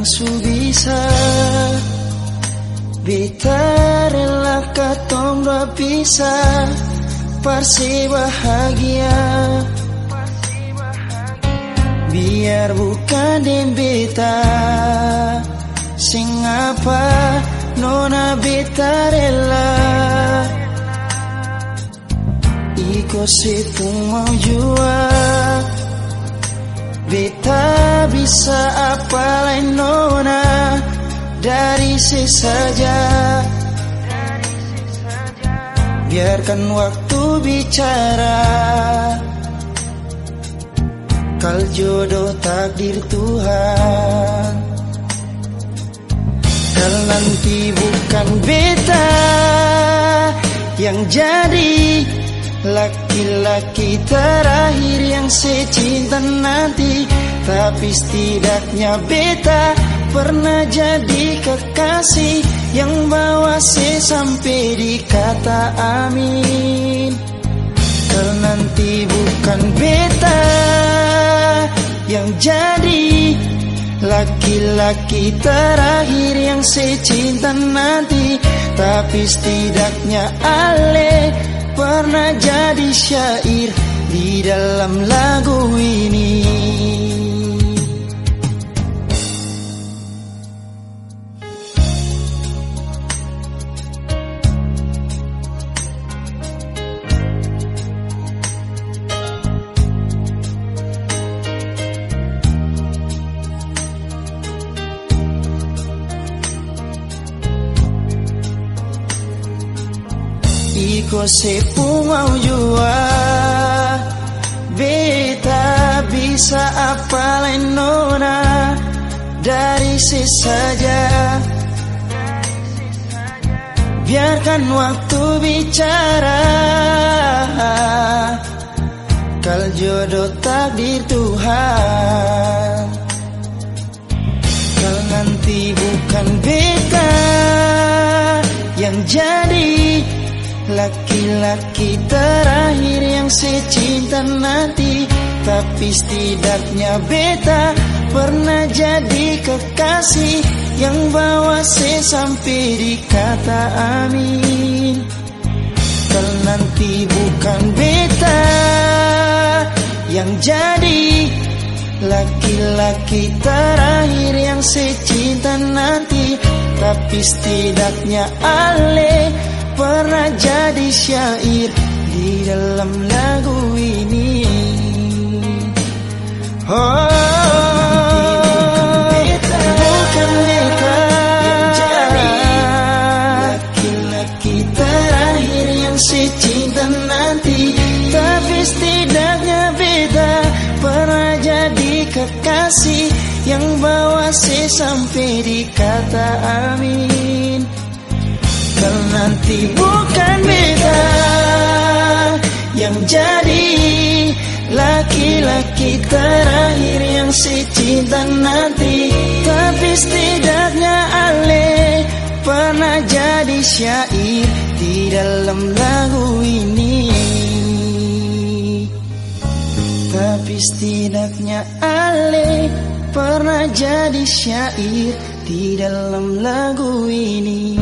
su bisa beta rela katong dua bisa parsi bahagia. Biar bukan dem beta sing apa nona beta rela. Iko sepung mau jua beta bisa apa lain nona dari sesaja. Biarkan waktu bicara, kal jodoh takdir Tuhan. Kal nanti bukan beta yang jadi laki-laki terakhir yang secinta nanti, tapi setidaknya beta pernah jadi kekasih yang bawa sampai di kata amin. Kalau nanti bukan beta yang jadi laki-laki terakhir yang secinta nanti, tapi setidaknya ale pernah jadi syair di dalam lagu ini. Iko sepung mau jua beta bisa apa lain nona dari sesaja. Biarkan waktu bicara, kal jodoh takdir Tuhan. Kal nanti bukan beta yang jadi laki-laki terakhir yang secinta nanti, tapi setidaknya beta pernah jadi kekasih yang bawa sampai di kata amin. Kalau nanti bukan beta yang jadi laki-laki terakhir yang secinta nanti, tapi setidaknya ale pernah jadi syair di dalam lagu ini. Oh, bukan beta yang jadi laki-laki terakhir yang secinta nanti, tapi setidaknya beta pernah jadi kekasih yang bawa sampai di kata amin. Kalau nanti bukan beta yang jadi laki-laki terakhir yang secinta nanti, tapi setidaknya ale pernah jadi syair di dalam lagu ini. Tapi setidaknya ale pernah jadi syair di dalam lagu ini.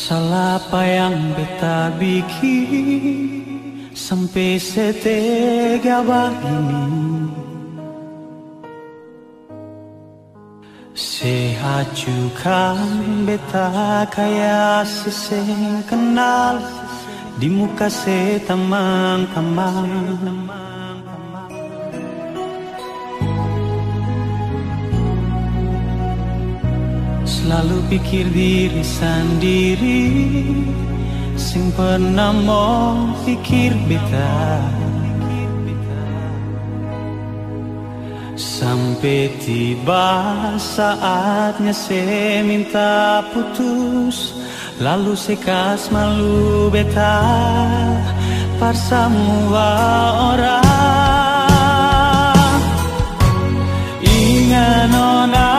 Salah apa yang beta bikin sampai setega begini. Sehajukan beta kayak seseng kenal di muka setamang-tamang. Selalu pikir diri sendiri, sing pernah mau pikir beta. Sampai tiba saatnya saya minta putus, lalu sekas malu beta par semua orang. Ingat nona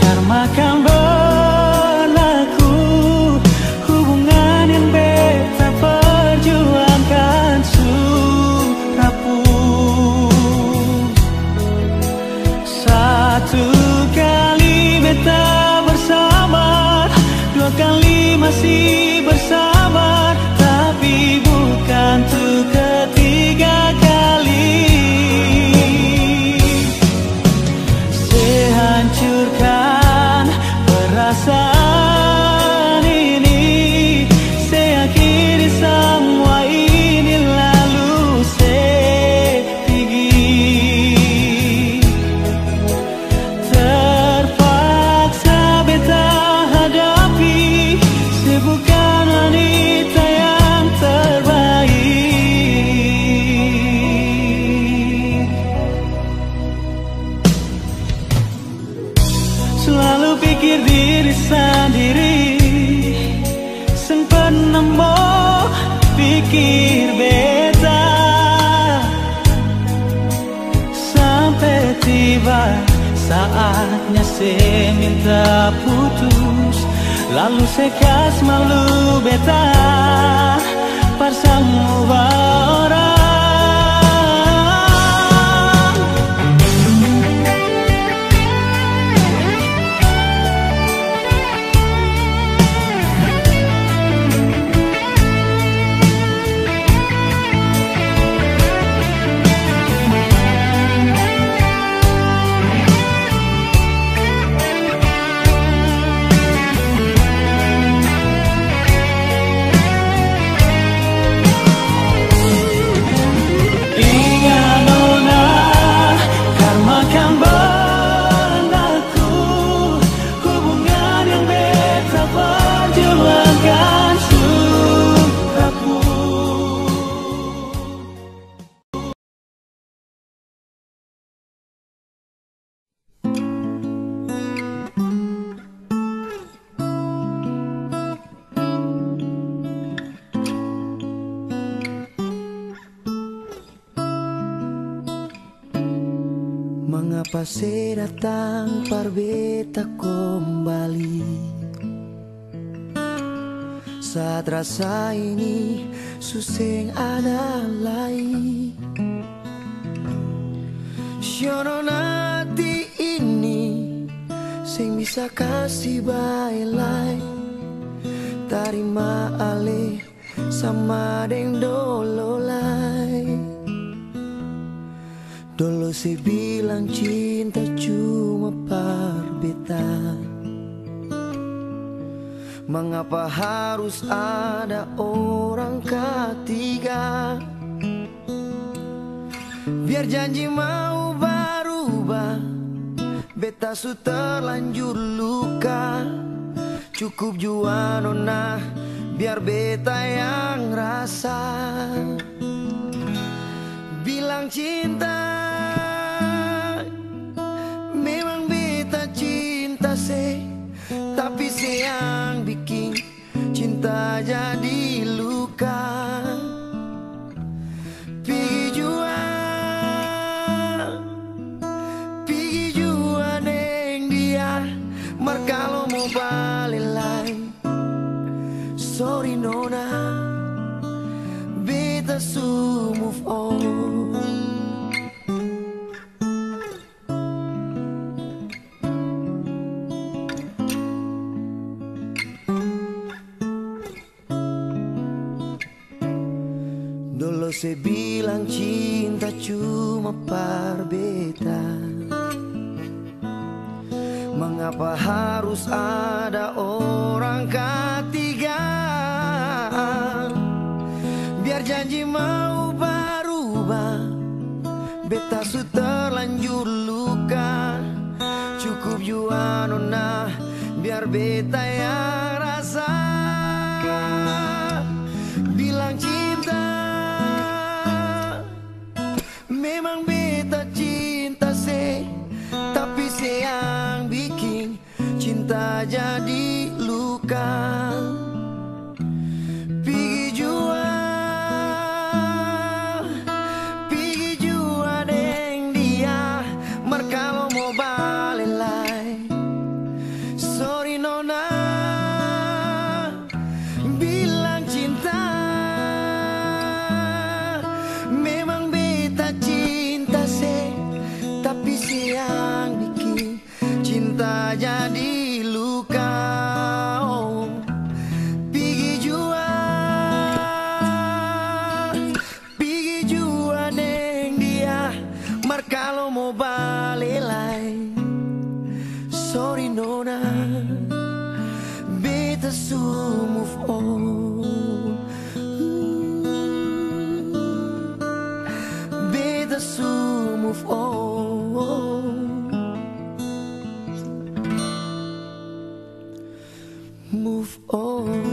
karma kan berlaku, hubungan yang beta perjuangkan rapuh. Satu kali beta bersabar, dua kali masih bersabar, tapi bukan untuk ketiga kali. Sehancurkan perasaan ini, saya akhiri semua ini lalu saya pergi. Terpaksa beta hadapi, saya bukan wanita yang terbaik. Selalu pikir diri sendiri, sempat nemu pikir beta. Sampai tiba saatnya saya minta putus, lalu sekas malu beta par semua orang. Ingat nona, karma kan berlaku, hubungan yang beta perjuangkan rapuh. Mengapa saya datang par beta kembali, saat rasa ini suseng ada lain. Siono nanti ini sing bisa kasih bailai, tarima ale sama deng dolo lai. Dulu saya bilang cinta cuma par beta, mengapa harus ada orang ketiga? Biar janji mau berubah, beta su terlanjur luka. Cukup jua nona, biar beta yang rasa. Bilang cinta, memang beta cinta se, tapi se yang bikin cinta jadi luka. Pergi jua neng dia, mar kalau mau balik lagi. Sorry nona, beta su move on. Dulu saya bilang cinta cuma par beta. Mengapa harus ada orang ketiga? Biar janji mau berubah, beta su terlanjur luka. Cukup jua nona, biar beta yang rasa. Bilang cinta, memang beta cinta se, tapi se yang bikin cinta jadi luka. Pergi jua deng dia, mar kalau mau balik lagi. Sorry nona, bilang cinta, memang beta cinta se, tapi se yang bikin cinta jadi luka. Oh, pergi jua neng dia, mar kalau mau balik lagi. Sorry nona, beta su move on. Beta su move on. Move on.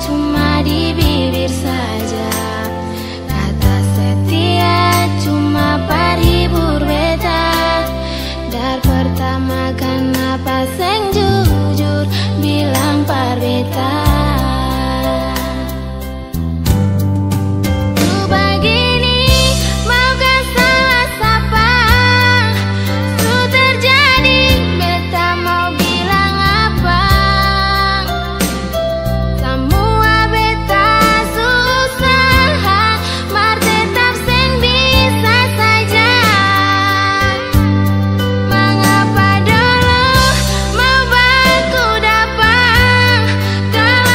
Cuma di bibir saja, kata setia cuma paribur beta. Dar pertama kenapa seng jujur bilang par beta. Kau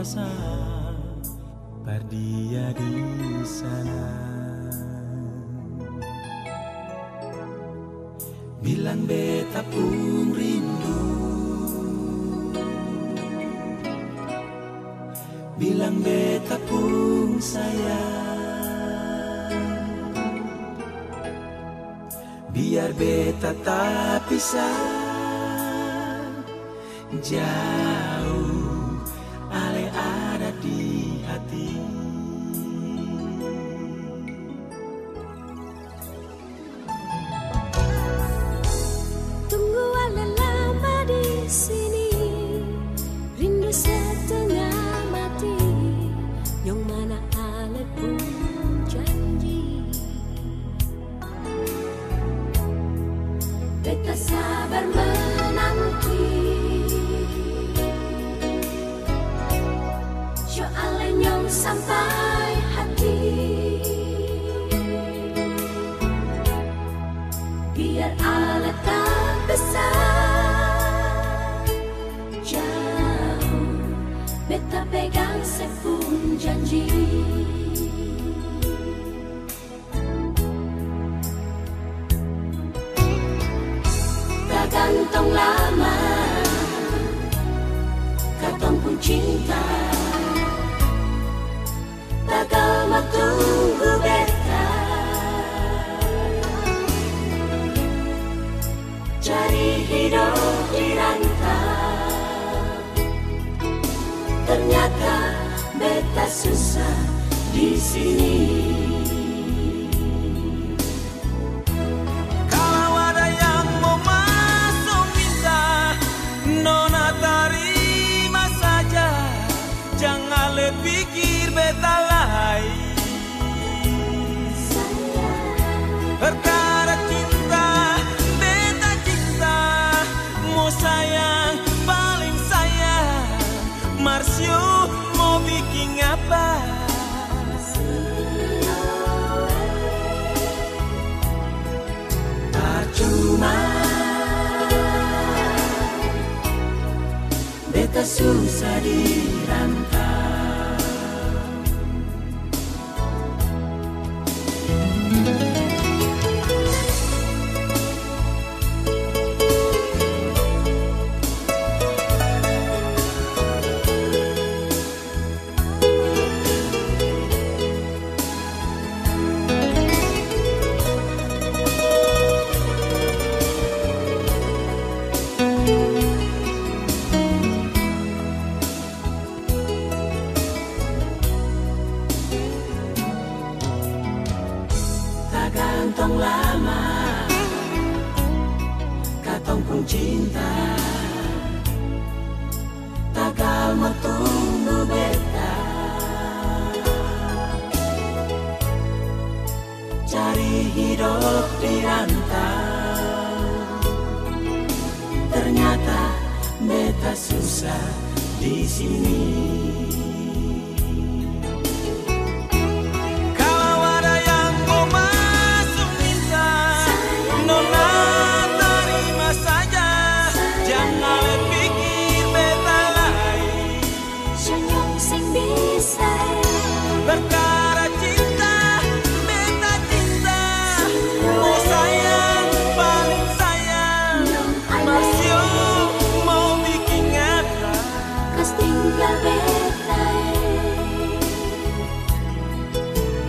kuasa berdia di sana. Bilang beta pun rindu, bilang beta pun sayang, biar beta tak pisah jauh, ale ada di hati. Tunggu ale lama di sini, rindu setengah mati, yang mana ale pun janji. Beta sabar menanti, nyong sampai hati, biar ale tak besar jauh, beta pegang sepun janji. Tak gantung lama, katong pun cinta, takal matunggu beta, cari hidup di rantau. Ternyata beta susah di sini. Kalau ada yang mau masuk minta, nona terima saja, jangan pikir beta lain. Perkara cinta, beta cinta, mau sayang, paling sayang. Marsio mau bikin apa? Percuma, beta susah dirantau. Gantung lama, katong pun cinta, takal mau tunggu beta, cari hidup di rantau. Ternyata beta susah di sini. Perkara cinta, beta cinta, mau sayang, paling sayang. Masih mau bikin apa? Kas tinggal beta,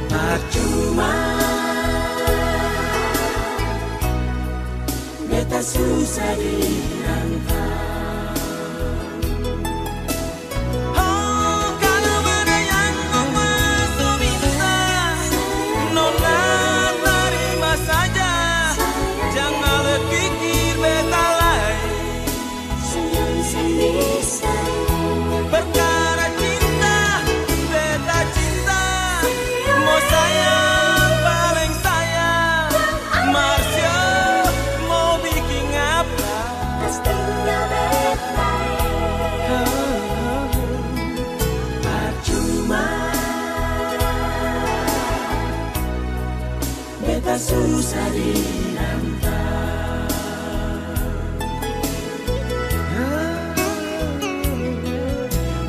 percuma, beta susah dirantau. Perkara cinta, beta cinta, mau sayang, paling sayang. Marsio mau bikin apa? Percuma, beta susah dirantau.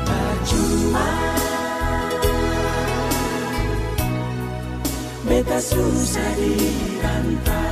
Percuma, beta susah di rantau.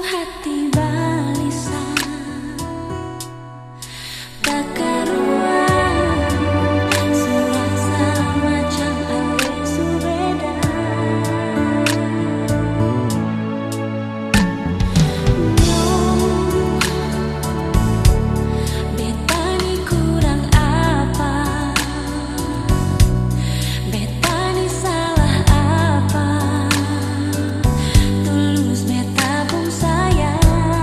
hati balisa tak karuan, serasa macam air sureda. Betani kurang apa, betani salah apa, tulus beta pun sayang.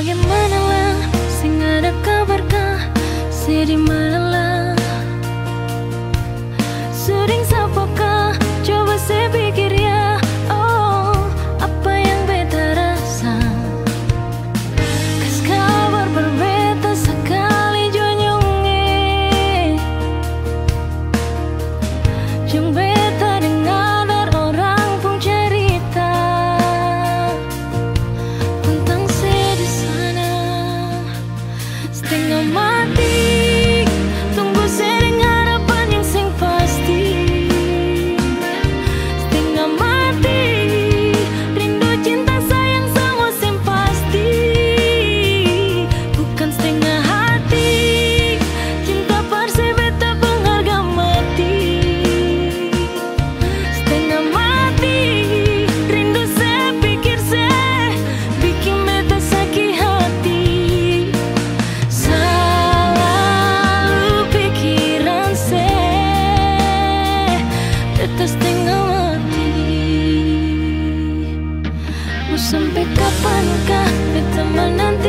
bagaimana lah, sing ada kabar kah, sedih malah. Sering sapokah, coba saya pikir ya, oh apa yang beta rasa. Kas kabar berbeda sekali jonyonge, jong beta dengar orang pun cerita tentang saya di sana. Setengah mati tunggu saya dengan harapan yang sing pasti. Setengah mati rindu cinta sayang semua sing pasti. Bukan setengah hati cinta parse beta pengharga mati. Setengah mati rindu saya pikir saya bikin beta sakit hati. Selalu pikiran saya beta setengah mati. Mau sampai kapankah beta menanti